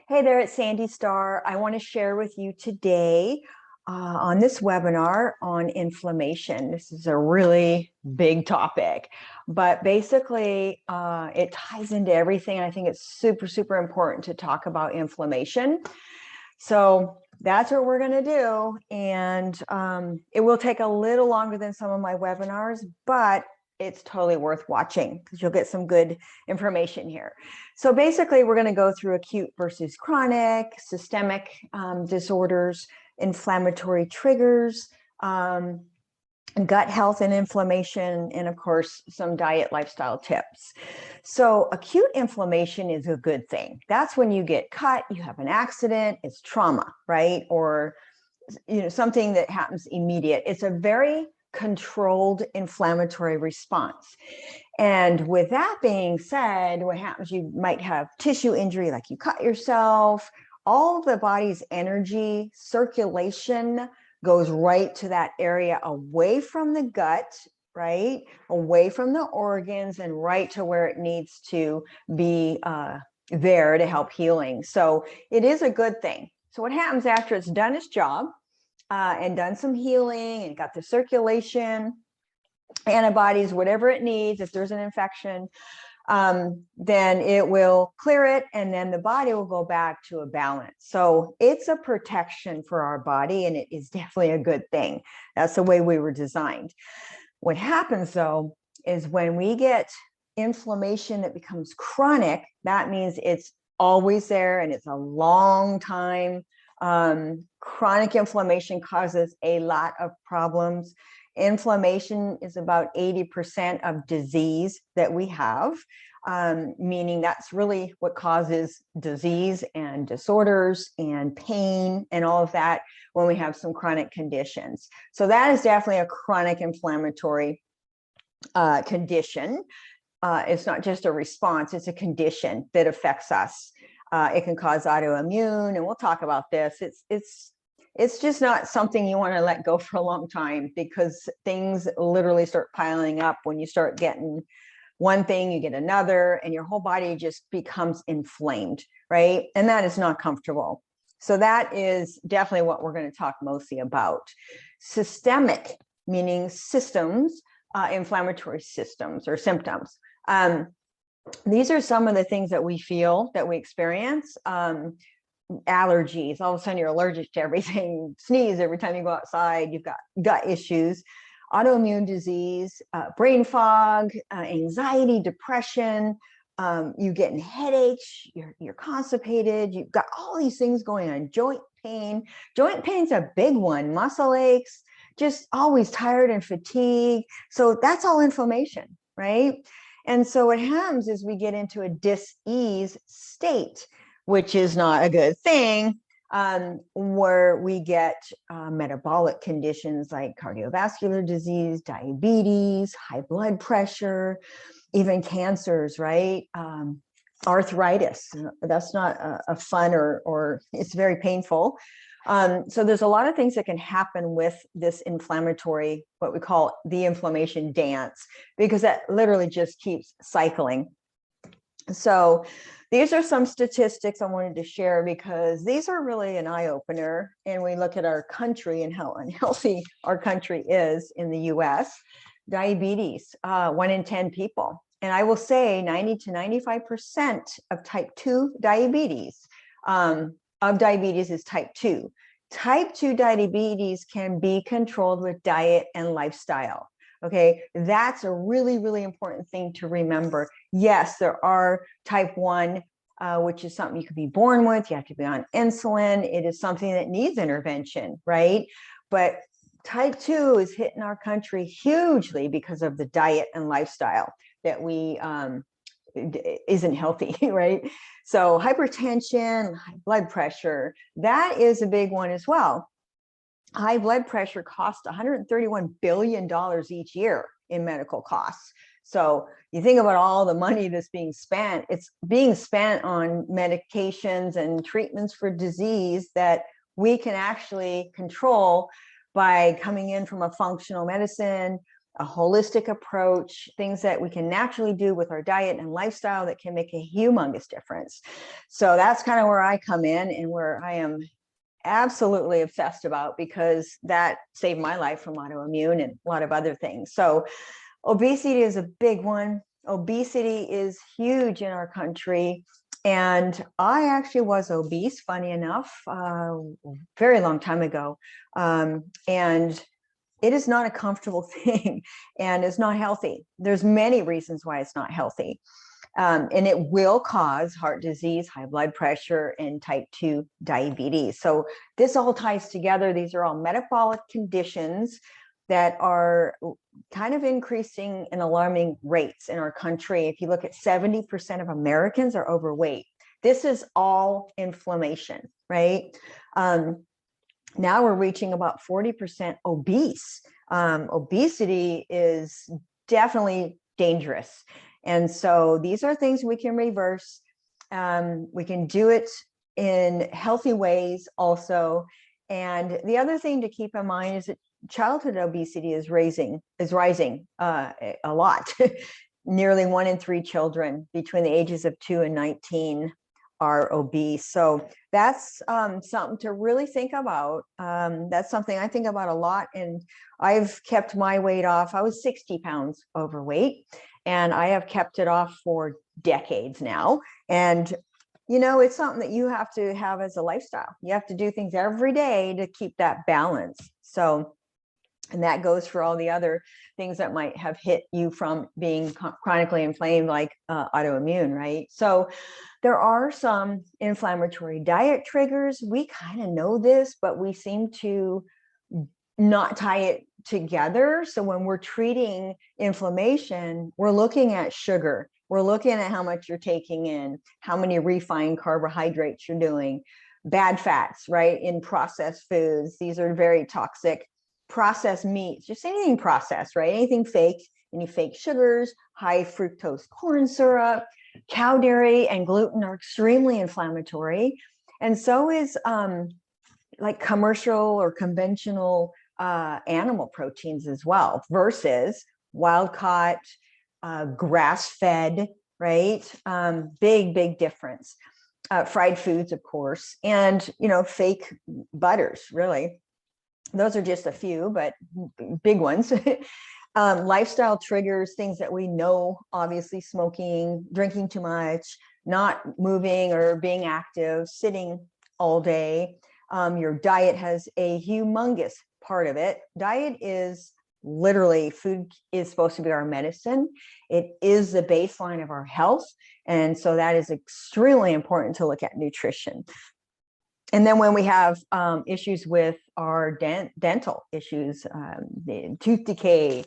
Hey there, it's Sandy Starr. I want to share with you today on this webinar on inflammation. This is a really big topic, but basically it ties into everything. I think it's super, super important to talk about inflammation. So that's what we're going to do. And it will take a little longer than some of my webinars, but it's totally worth watching because you'll get some good information here. So basically, we're going to go through acute versus chronic, systemic disorders, inflammatory triggers, gut health and inflammation, and of course, some diet lifestyle tips. So acute inflammation is a good thing. That's when you get cut, you have an accident, it's trauma, right? Or something that happens immediate. It's a very controlled inflammatory response. And with that being said, what happens, you might have tissue injury, like you cut yourself. All of the body's energy circulation goes right to that area away from the gut, right? Away from the organs and right to where it needs to be there to help healing. So it is a good thing. So what happens after it's done its job and done some healing and got the circulation, antibodies, whatever it needs, if there's an infection, then it will clear it and then the body will go back to a balance. So it's a protection for our body and it is definitely a good thing. That's the way we were designed. What happens though is when we get inflammation that becomes chronic, that means it's always there and it's a long time. Chronic inflammation causes a lot of problems. Inflammation is about 80% of disease that we have, meaning that's really what causes disease and disorders and pain and all of that when we have some chronic conditions. So that is definitely a chronic inflammatory condition. It's not just a response, it's a condition that affects us. It can cause autoimmune, and we'll talk about this. It's just not something you want to let go for a long time because things literally start piling up. When you start getting one thing, you get another, and your whole body just becomes inflamed, right? And that is not comfortable. So that is definitely what we're going to talk mostly about. Systemic, meaning systems, inflammatory systems or symptoms. These are some of the things that we feel, that we experience. Allergies, all of a sudden you're allergic to everything, sneeze every time you go outside, you've got gut issues, autoimmune disease, brain fog, anxiety, depression, you getting headaches, you're constipated, you've got all these things going on, joint pain. Joint pain's a big one, muscle aches, just always tired and fatigued. So that's all inflammation, right? And so what happens is we get into a dis-ease state, which is not a good thing, where we get metabolic conditions like cardiovascular disease, diabetes, high blood pressure, even cancers, right? Arthritis, that's not a fun or it's very painful. So there's a lot of things that can happen with this inflammatory, what we call the inflammation dance, because that literally just keeps cycling. So these are some statistics I wanted to share because these are really an eye-opener. And we look at our country and how unhealthy our country is in the US. Diabetes, 1 in 10 people. And I will say 90 to 95% of type 2 diabetes, is type 2. Type 2 diabetes can be controlled with diet and lifestyle. Okay, that's a really, really important thing to remember. Yes, there are type 1, which is something you could be born with. You have to be on insulin. It is something that needs intervention, right? But type 2 is hitting our country hugely because of the diet and lifestyle that we isn't healthy, right? So hypertension, high blood pressure, that is a big one as well. High blood pressure costs $131 billion each year in medical costs. So you think about all the money that's being spent, it's being spent on medications and treatments for disease that we can actually control by coming in from a functional medicine a holistic approach, things that we can naturally do with our diet and lifestyle that can make a humongous difference. So that's kind of where I come in, and where I am absolutely obsessed about, because that saved my life from autoimmune and a lot of other things. So obesity is a big one. Obesity is huge in our country. And I actually was obese, funny enough, very long time ago. And it is not a comfortable thing, and it's not healthy. There's many reasons why it's not healthy. And it will cause heart disease, high blood pressure, and type 2 diabetes. So this all ties together. These are all metabolic conditions that are kind of increasing in alarming rates in our country. If you look at 70% of Americans are overweight. This is all inflammation, right? Now we're reaching about 40% obese. Obesity is definitely dangerous. And so these are things we can reverse. We can do it in healthy ways also. And the other thing to keep in mind is that childhood obesity is rising a lot. Nearly 1 in 3 children between the ages of 2 and 19 are obese. So that's something to really think about. That's something I think about a lot. And I've kept my weight off. I was 60 pounds overweight, and I have kept it off for decades now. And you know, it's something that you have to have as a lifestyle. You have to do things every day to keep that balance. So, and that goes for all the other things that might have hit you from being chronically inflamed, like autoimmune, right? So there are some inflammatory diet triggers. We kind of know this, but we seem to not tie it together. So when we're treating inflammation, we're looking at sugar. We're looking at how much you're taking in, how many refined carbohydrates you're doing, bad fats, right? In processed foods. These are very toxic. Processed meats, just anything processed, right? Anything fake, any fake sugars, high fructose corn syrup, cow dairy, and gluten are extremely inflammatory. And so is like commercial or conventional animal proteins as well, versus wild caught, grass-fed, right? Big difference. Fried foods, of course, and you know, fake butters, really. Those are just a few, but big ones. Lifestyle triggers, things that we know, obviously smoking, drinking too much, not moving or being active, sitting all day. Your diet has a humongous part of it. Diet is literally, food is supposed to be our medicine. It is the baseline of our health. And so that is extremely important to look at nutrition. And then when we have issues with our dental issues, the tooth decay,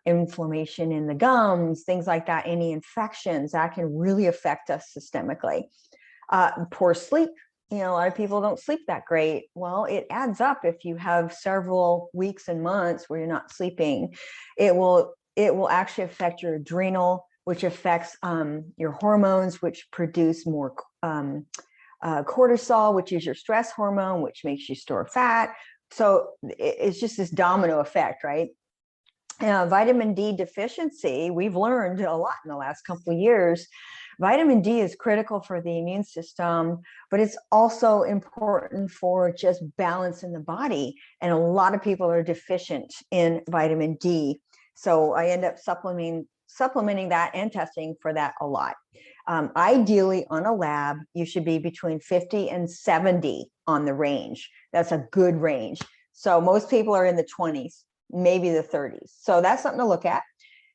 inflammation in the gums, things like that, any infections, that can really affect us systemically. Poor sleep. You know, a lot of people don't sleep that great. Well, it adds up. If you have several weeks and months where you're not sleeping, it will actually affect your adrenal, which affects your hormones, which produce more cortisol, which is your stress hormone, which makes you store fat. So it's just this domino effect, right? Vitamin D deficiency, we've learned a lot in the last couple of years. Vitamin D is critical for the immune system, but it's also important for just balance in the body. And a lot of people are deficient in vitamin D. So I end up supplementing that and testing for that a lot. Ideally, on a lab, you should be between 50 and 70 on the range. That's a good range. So most people are in the 20s, maybe the 30s. So that's something to look at.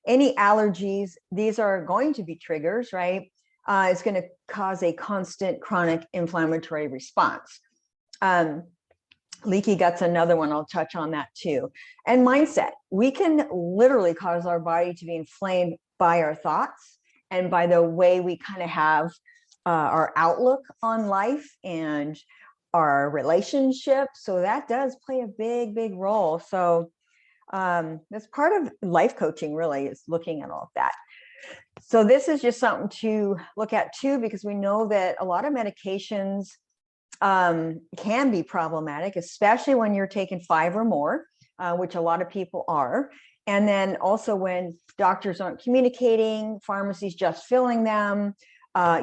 Any allergies, these are going to be triggers, right? It's going to cause a constant chronic inflammatory response. Leaky gut's another one. I'll touch on that too. And mindset. We can literally cause our body to be inflamed by our thoughts and by the way we kind of have our outlook on life and our relationships. So that does play a big role. So that's part of life coaching, really, is looking at all of that. So this is just something to look at too, because we know that a lot of medications can be problematic, especially when you're taking 5 or more, which a lot of people are. And then also when doctors aren't communicating, pharmacies just filling them,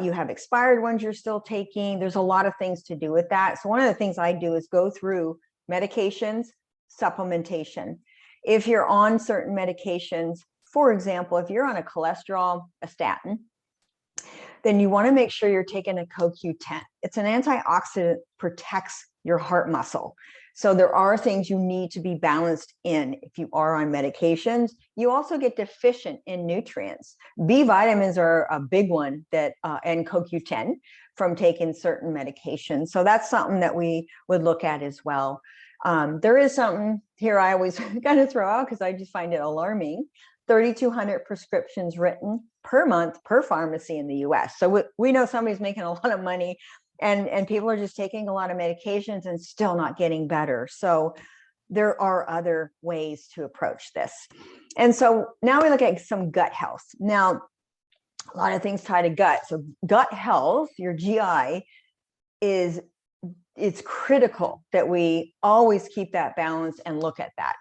you have expired ones you're still taking. There's a lot of things to do with that. So one of the things I do is go through medications, supplementation. If you're on certain medications, for example, if you're on a cholesterol, a statin, then you want to make sure you're taking a CoQ10. It's an antioxidant, protects your heart muscle. So there are things you need to be balanced in if you are on medications. You also get deficient in nutrients. B vitamins are a big one that, and CoQ10 from taking certain medications. So that's something that we would look at as well. There is something here I always kind of throw out because I just find it alarming. 3,200 prescriptions written per month per pharmacy in the US. So we know somebody's making a lot of money and people are just taking a lot of medications and still not getting better. So there are other ways to approach this. And so now we look at some gut health. Now, a lot of things tie to gut. So gut health, your GI, it's critical that we always keep that balance and look at that.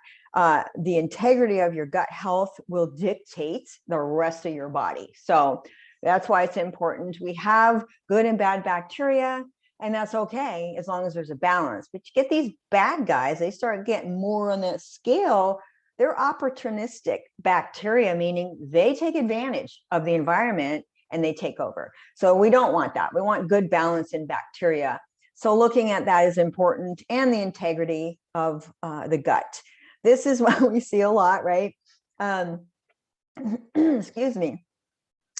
The integrity of your gut health will dictate the rest of your body. So that's why it's important. We have good and bad bacteria, and that's okay as long as there's a balance. But you get these bad guys, they start getting more on that scale. They're opportunistic bacteria, meaning they take advantage of the environment and they take over. So we don't want that. We want good balance in bacteria. So looking at that is important, and the integrity of the gut. This is what we see a lot, right? Excuse me.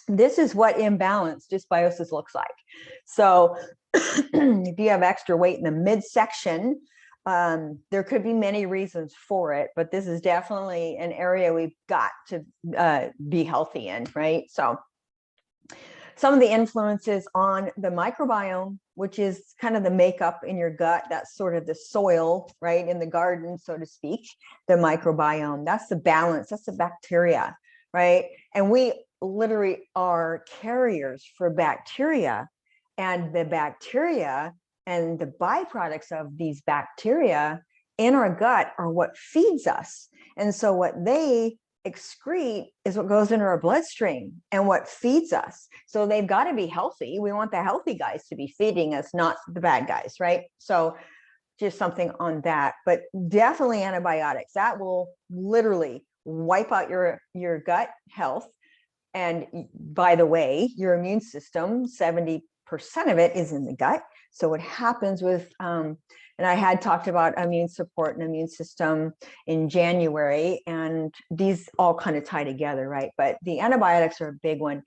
This is what imbalanced dysbiosis looks like. So if you have extra weight in the midsection, there could be many reasons for it, but this is definitely an area we've got to be healthy in, right? So some of the influences on the microbiome, which is kind of the makeup in your gut, that's sort of the soil, right, in the garden, so to speak, the microbiome, that's the balance, that's the bacteria, right? And we literally are carriers for bacteria, and the bacteria and the byproducts of these bacteria in our gut are what feeds us. And so what they excrete is what goes into our bloodstream and what feeds us. So they've got to be healthy. We want the healthy guys to be feeding us, not the bad guys, right? So just something on that, but definitely antibiotics. That will literally wipe out your gut health. And by the way, your immune system, 70% of it is in the gut. So what happens with, and I had talked about immune support and immune system in January, and these all kind of tie together, right? But the antibiotics are a big one.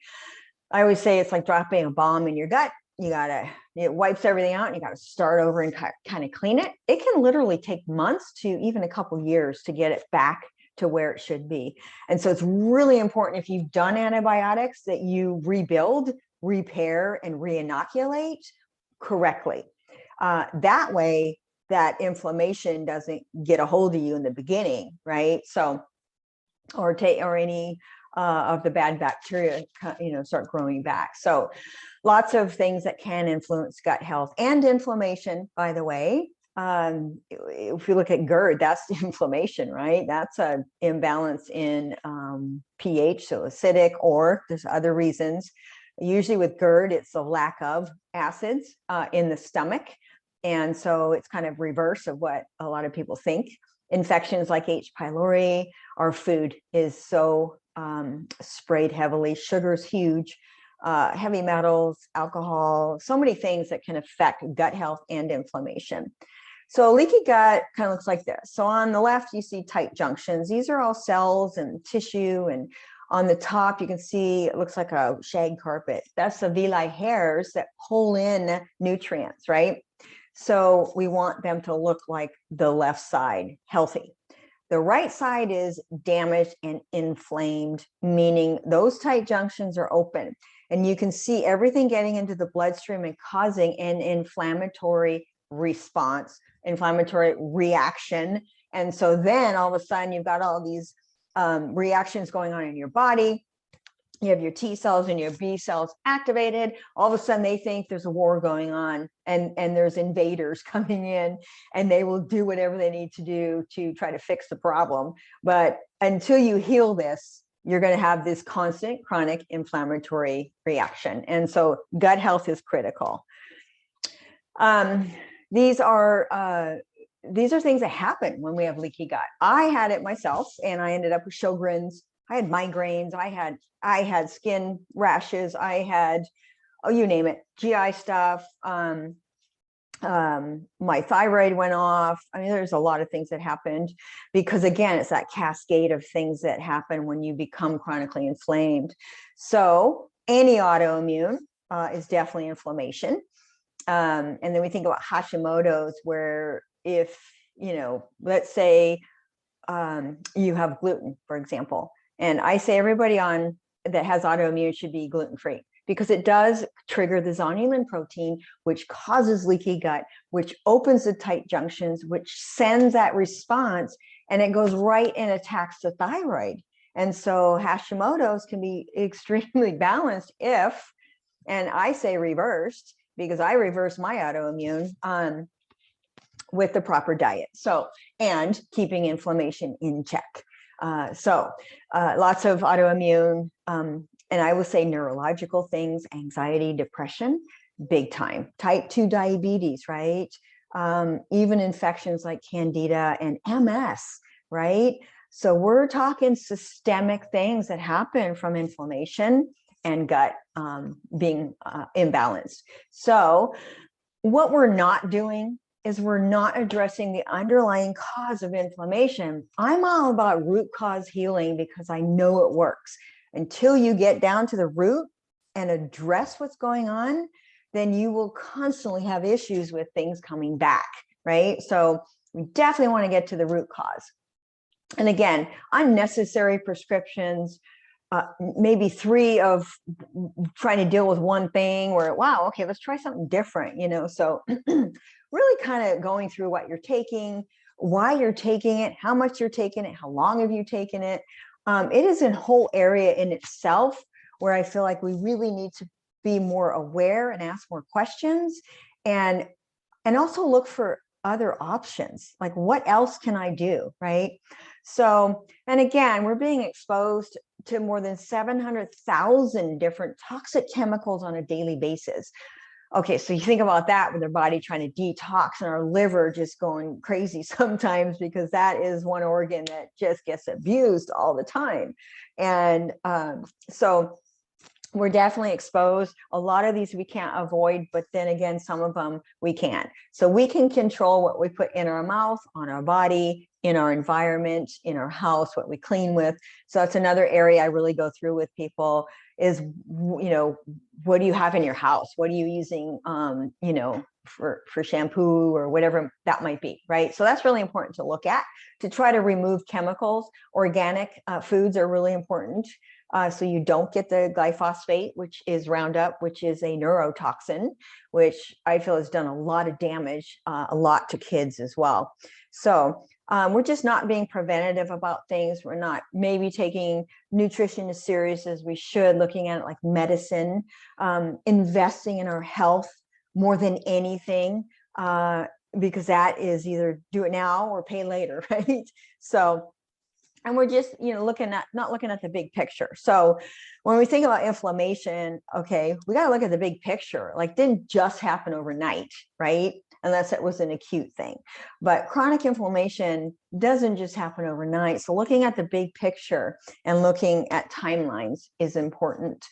I always say it's like dropping a bomb in your gut. It wipes everything out and you got to start over and kind of clean it. It can literally take months to even a couple years to get it back to where it should be. And so it's really important, if you've done antibiotics, that you rebuild, repair, and re-inoculate correctly. That way, that inflammation doesn't get a hold of you in the beginning, right? So, or any of the bad bacteria, start growing back. So lots of things that can influence gut health and inflammation, by the way. If you look at GERD, that's inflammation, right? That's an imbalance in pH, so acidic, or there's other reasons. Usually with GERD, it's a lack of acids in the stomach. And so it's kind of reverse of what a lot of people think. Infections like H. pylori, our food is so sprayed heavily. Sugar's huge, heavy metals, alcohol, so many things that can affect gut health and inflammation. So leaky gut kind of looks like this. So on the left, you see tight junctions. These are all cells and tissue, and on the top, you can see it looks like a shag carpet. That's the villi hairs that pull in nutrients, right? So we want them to look like the left side, healthy. The right side is damaged and inflamed, meaning those tight junctions are open. And you can see everything getting into the bloodstream and causing an inflammatory response, inflammatory reaction. And so then all of a sudden you've got all these reactions going on in your body. you have your T cells and your B cells activated. All of a sudden they think there's a war going on, and there's invaders coming in, and they will do whatever they need to do to try to fix the problem. But until you heal this, you're going to have this constant chronic inflammatory reaction. And so gut health is critical. These are things that happen when we have leaky gut. I had it myself, and I ended up with Sjogren's. I had migraines. I had skin rashes. I had, oh, you name it, GI stuff. My thyroid went off. I mean, there's a lot of things that happened because, again, it's that cascade of things that happen when you become chronically inflamed. So any autoimmune is definitely inflammation. And then we think about Hashimoto's, where if, let's say you have gluten, for example, and I say everybody on that has autoimmune should be gluten-free, because it does trigger the zonulin protein, which causes leaky gut, which opens the tight junctions, which sends that response, and it goes right and attacks the thyroid. And so Hashimoto's can be extremely balanced if, and I say reversed, because I reverse my autoimmune with the proper diet. So, and keeping inflammation in check. Lots of autoimmune, and I will say neurological things, anxiety, depression, big time. Type 2 diabetes, right? Even infections like Candida and MS, right? So we're talking systemic things that happen from inflammation and gut being imbalanced. So what we're not doing is we're not addressing the underlying cause of inflammation. I'm all about root cause healing because I know it works. Until you get down to the root and address what's going on, then you will constantly have issues with things coming back, right? So we definitely want to get to the root cause. And again, unnecessary prescriptions, maybe 3 of trying to deal with one thing, where, wow, okay, let's try something different, so really kind of going through what you're taking, why you're taking it, how much you're taking it, how long have you taken it. It is a whole area in itself where I feel like we really need to be more aware and ask more questions, and also look for other options, like what else can I do, right? So, and again, we're being exposed to more than 700,000 different toxic chemicals on a daily basis. Okay, so you think about that with our body trying to detox and our liver just going crazy sometimes, because that is one organ that just gets abused all the time. And so we're definitely exposed. A lot of these we can't avoid, but then again, some of them we can. So we can control what we put in our mouth, on our body, in our environment, in our house, what we clean with. So that's another area I really go through with people is, what do you have in your house? What are you using, for shampoo or whatever that might be, right? So that's really important to look at, to try to remove chemicals. Organic foods are really important. So you don't get the glyphosate, which is Roundup, which is a neurotoxin, which I feel has done a lot of damage, a lot to kids as well. So we're just not being preventative about things. We're not maybe taking nutrition as serious as we should, looking at it like medicine, investing in our health more than anything, because that is either do it now or pay later, right? So, and we're just, not looking at the big picture. So when we think about inflammation, okay, we got to look at the big picture. Like, didn't just happen overnight, right? Unless it was an acute thing. But chronic inflammation doesn't just happen overnight. So looking at the big picture and looking at timelines is important.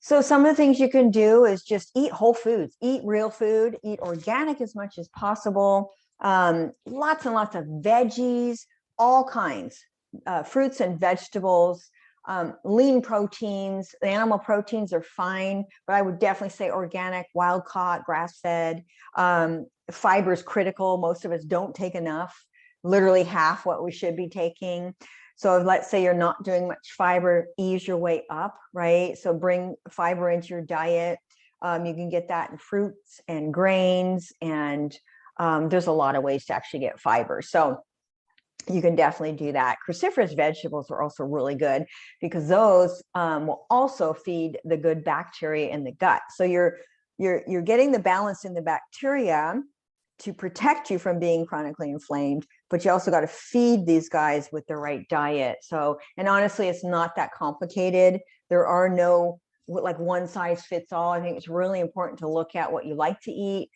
So some of the things you can do is just eat whole foods, eat real food, eat organic as much as possible, lots and lots of veggies, all kinds. Fruits and vegetables, lean proteins. The animal proteins are fine, but I would definitely say organic, wild caught, grass fed. Fiber is critical. Most of us don't take enough, literally half what we should be taking. So let's say you're not doing much fiber, ease your way up, right? So bring fiber into your diet. You can get that in fruits and grains, and there's a lot of ways to actually get fiber. So you can definitely do that. Cruciferous vegetables are also really good because those will also feed the good bacteria in the gut. So you're getting the balance in the bacteria to protect you from being chronically inflamed, but you also got to feed these guys with the right diet. So, and honestly, it's not that complicated. There are no like one size fits all. I think it's really important to look at what you like to eat,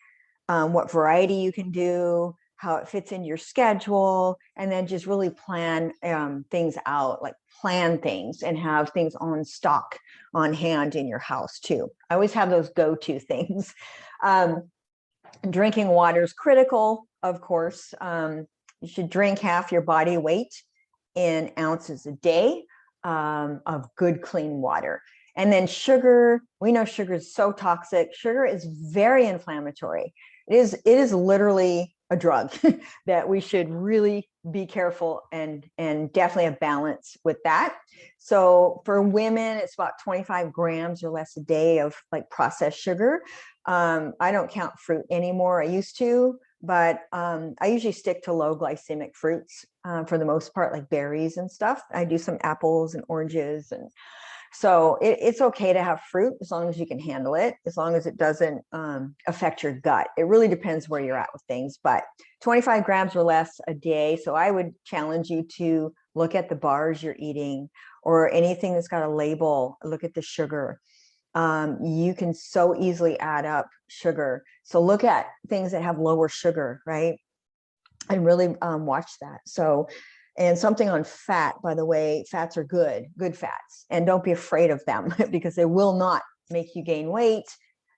what variety you can do, how it fits into your schedule, and then just really plan things out, like plan things and have things on stock on hand in your house too. I always have those go-to things. Drinking water is critical, of course. You should drink half your body weight in ounces a day of good, clean water. And then sugar, we know sugar is so toxic. Sugar is very inflammatory. It is literally a drug that we should really be careful and definitely have balance with that. So for women, it's about 25 grams or less a day of like processed sugar. I don't count fruit anymore. I used to, but I usually stick to low glycemic fruits for the most part, like berries and stuff. I do some apples and oranges, and so it's okay to have fruit as long as you can handle it, as long as it doesn't affect your gut. It really depends where you're at with things, but 25 grams or less a day. So I would challenge you to look at the bars you're eating or anything that's got a label, look at the sugar. You can so easily add up sugar. So look at things that have lower sugar, right? And really watch that. So, and something on fat, by the way, fats are good fats, and don't be afraid of them because they will not make you gain weight.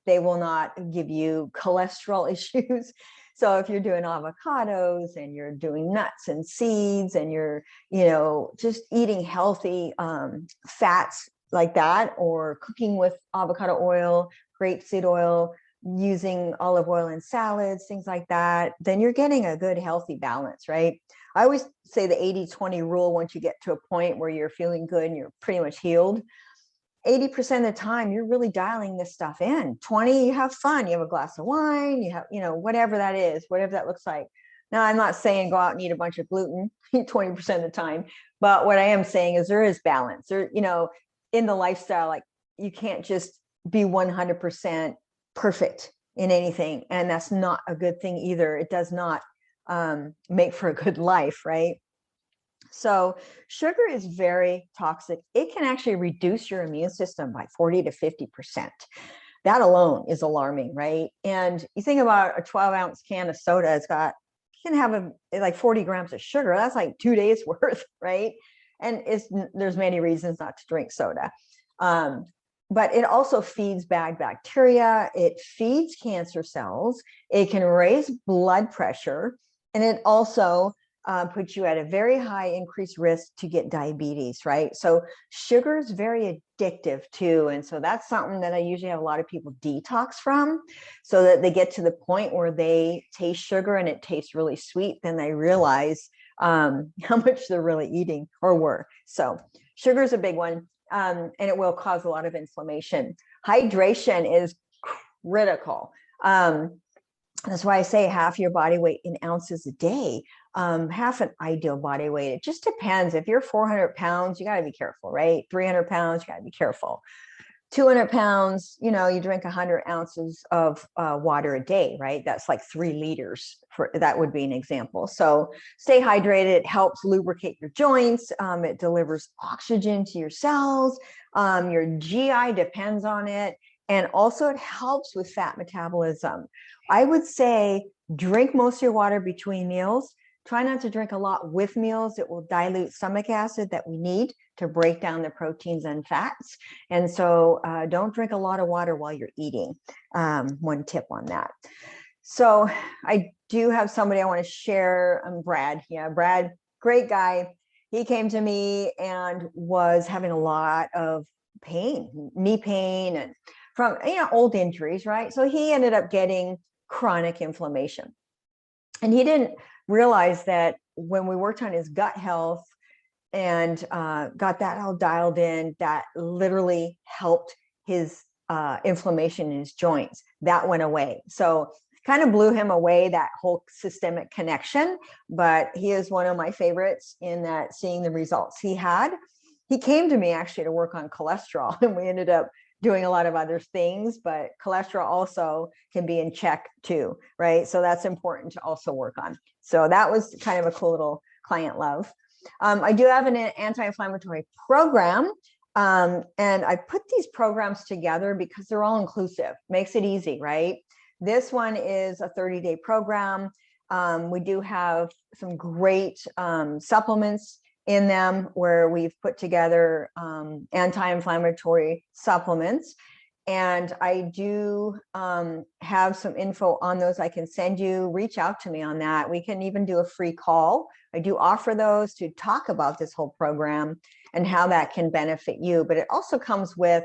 They will not give you cholesterol issues. So if you're doing avocados and you're doing nuts and seeds and you're, just eating healthy fats like that, or cooking with avocado oil, grapeseed oil, using olive oil in salads, things like that, then you're getting a good, healthy balance, right? I always say the 80-20 rule. Once you get to a point where you're feeling good and you're pretty much healed, 80% of the time, you're really dialing this stuff in. 20, you have fun. You have a glass of wine, you have, whatever that is, whatever that looks like. Now, I'm not saying go out and eat a bunch of gluten 20% of the time, but what I am saying is there is balance. There, in the lifestyle, like you can't just be 100% perfect in anything. And that's not a good thing either. It does not make for a good life, right? So sugar is very toxic. It can actually reduce your immune system by 40 to 50%. That alone is alarming, right? And you think about a 12-ounce can of soda, can have like 40 grams of sugar. That's like 2 days worth, right? And there's many reasons not to drink soda. But it also feeds bad bacteria. It feeds cancer cells. It can raise blood pressure. And it also puts you at a very high increased risk to get diabetes, right? So sugar is very addictive too. And so that's something that I usually have a lot of people detox from, so that they get to the point where they taste sugar and it tastes really sweet. Then they realize how much they're really eating or were. So sugar is a big one. And it will cause a lot of inflammation. Hydration is critical. That's why I say half your body weight in ounces a day, half an ideal body weight. It just depends. If you're 400 pounds, you got to be careful, right? 300 pounds, you got to be careful. 200 pounds, you drink 100 ounces of water a day, right? That's like 3 liters. That would be an example. So stay hydrated. It helps lubricate your joints. It delivers oxygen to your cells. Your GI depends on it. And also it helps with fat metabolism. I would say drink most of your water between meals. Try not to drink a lot with meals. It will dilute stomach acid that we need to break down the proteins and fats. And so don't drink a lot of water while you're eating. One tip on that. So I do have somebody I want to share. Brad. Yeah, Brad, great guy. He came to me and was having a lot of pain, knee pain, and from old injuries, right? So he ended up getting chronic inflammation. And he didn't realize that when we worked on his gut health and got that all dialed in, that literally helped his inflammation in his joints. That went away. So kind of blew him away, that whole systemic connection. But he is one of my favorites in that, seeing the results he had. He came to me actually to work on cholesterol, and we ended up doing a lot of other things, but cholesterol also can be in check too, right? So that's important to also work on. So that was kind of a cool little client love. I do have an anti-inflammatory program, and I put these programs together because they're all inclusive, makes it easy, right? This one is a 30-day program. We do have some great supplements in them, where we've put together anti-inflammatory supplements. And I do have some info on those I can send you. Reach out to me on that. We can even do a free call. I do offer those to talk about this whole program and how that can benefit you. But it also comes with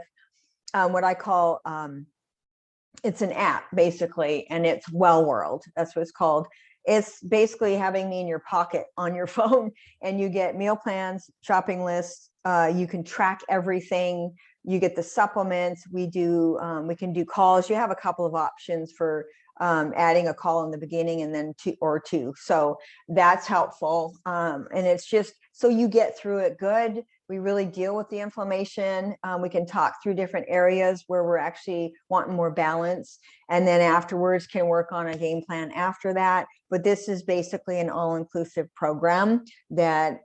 what I call, it's an app basically, and it's Well World. That's what it's called. It's basically having me in your pocket on your phone, and you get meal plans, shopping lists. You can track everything. You get the supplements. We can do calls. You have a couple of options for adding a call in the beginning and then two. So that's helpful. And it's just so you get through it good. We really deal with the inflammation. We can talk through different areas where we're actually wanting more balance. And then afterwards can work on a game plan after that. But this is basically an all-inclusive program that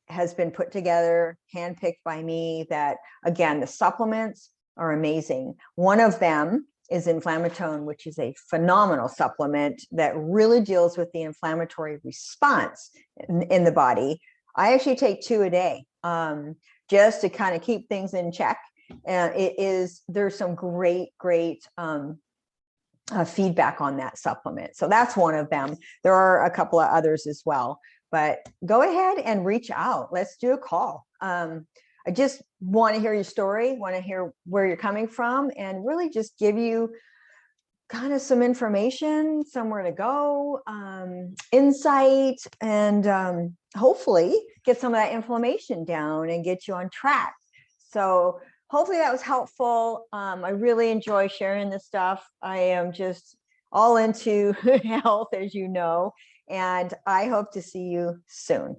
has been put together, handpicked by me, that, again, the supplements are amazing. One of them is Inflammatone, which is a phenomenal supplement that really deals with the inflammatory response in the body. I actually take 2 a day, just to kind of keep things in check. And there's some great feedback on that supplement. So that's one of them. There are a couple of others as well, but go ahead and reach out. Let's do a call. I just want to hear your story, want to hear where you're coming from, and really just give you kind of some information, somewhere to go, insight, and hopefully get some of that inflammation down and get you on track. So hopefully that was helpful. I really enjoy sharing this stuff. I am just all into health, as you know, and I hope to see you soon.